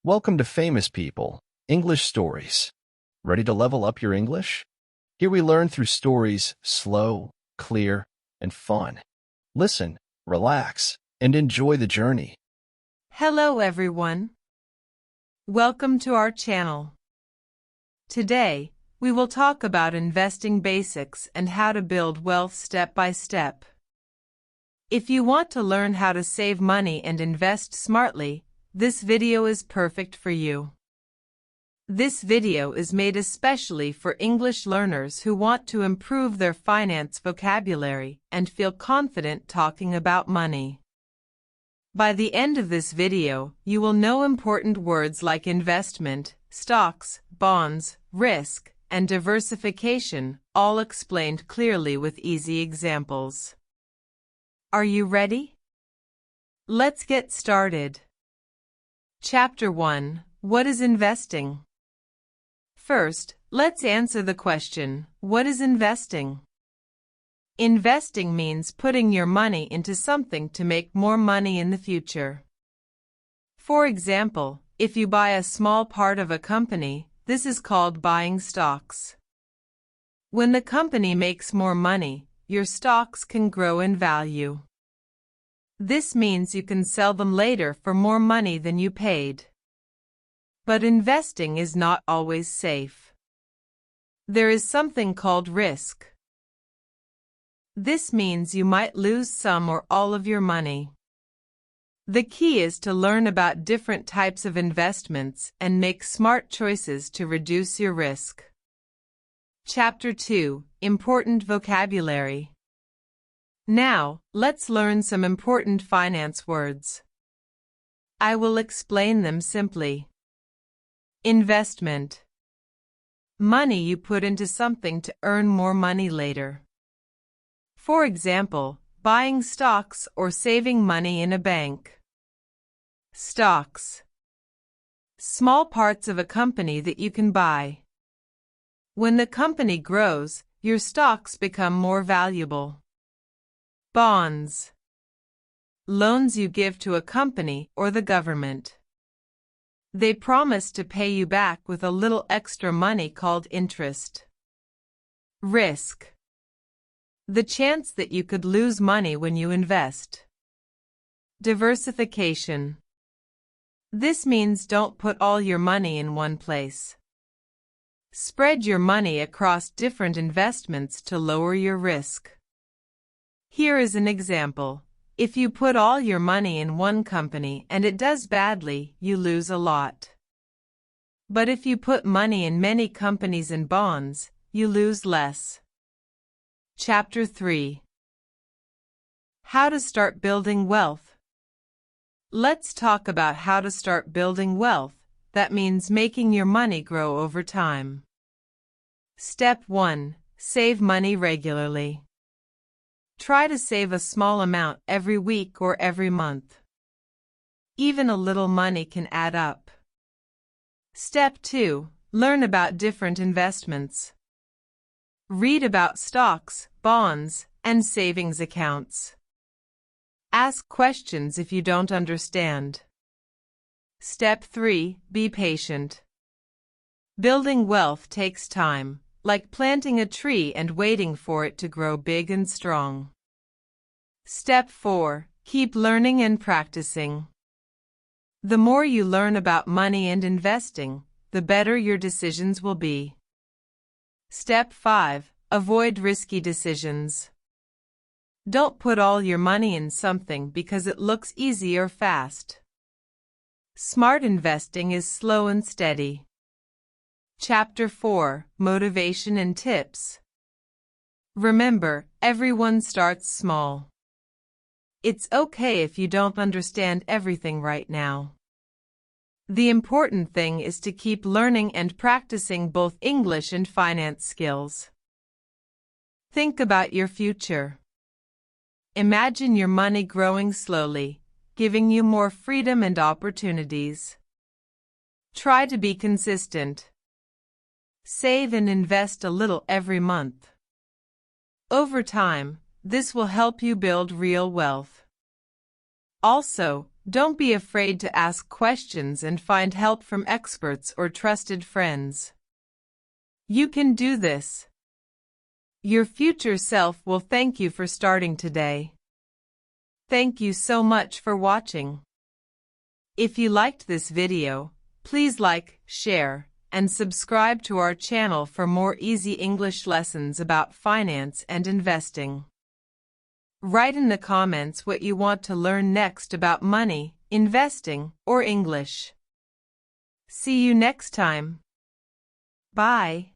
Welcome to Famous People, English Stories. Ready to level up your English? Here we learn through stories slow, clear, and fun. Listen, relax, and enjoy the journey. Hello everyone. Welcome to our channel. Today, we will talk about investing basics and how to build wealth step by step. If you want to learn how to save money and invest smartly, this video is perfect for you. This video is made especially for English learners who want to improve their finance vocabulary and feel confident talking about money. By the end of this video, you will know important words like investment, stocks, bonds, risk, and diversification, all explained clearly with easy examples. Are you ready? Let's get started. Chapter 1. What is investing? First, let's answer the question, what is investing? Investing means putting your money into something to make more money in the future. For example, if you buy a small part of a company, this is called buying stocks. When the company makes more money, your stocks can grow in value. This means you can sell them later for more money than you paid. But investing is not always safe. There is something called risk. This means you might lose some or all of your money. The key is to learn about different types of investments and make smart choices to reduce your risk. Chapter 2. Important vocabulary. Now, let's learn some important finance words. I will explain them simply. Investment. Money you put into something to earn more money later. For example, buying stocks or saving money in a bank. Stocks. Small parts of a company that you can buy. When the company grows, your stocks become more valuable. Bonds. Loans you give to a company or the government. They promise to pay you back with a little extra money called interest. Risk. The chance that you could lose money when you invest. Diversification. This means don't put all your money in one place. Spread your money across different investments to lower your risk. Here is an example. If you put all your money in one company and it does badly, you lose a lot. But if you put money in many companies and bonds, you lose less. Chapter 3. How to start building wealth. Let's talk about how to start building wealth. That means making your money grow over time. Step 1. Save money regularly. Try to save a small amount every week or every month. Even a little money can add up. Step 2. Learn about different investments. Read about stocks, bonds, and savings accounts. Ask questions if you don't understand. Step 3. Be patient. Building wealth takes time, like planting a tree and waiting for it to grow big and strong. Step 4. Keep learning and practicing. The more you learn about money and investing, the better your decisions will be. Step 5. Avoid risky decisions. Don't put all your money in something because it looks easy or fast. Smart investing is slow and steady. Chapter 4. Motivation and tips. Remember, everyone starts small. It's okay if you don't understand everything right now. The important thing is to keep learning and practicing both English and finance skills. Think about your future. Imagine your money growing slowly, giving you more freedom and opportunities. Try to be consistent. Save and invest a little every month. Over time, this will help you build real wealth. Also, Don't be afraid to ask questions and find help from experts or trusted friends. You can do this. Your future self will thank you for starting today. Thank you so much for watching. If you liked this video, please like, share, and subscribe to our channel for more easy English lessons about finance and investing. Write in the comments what you want to learn next about money, investing, or English. See you next time. Bye.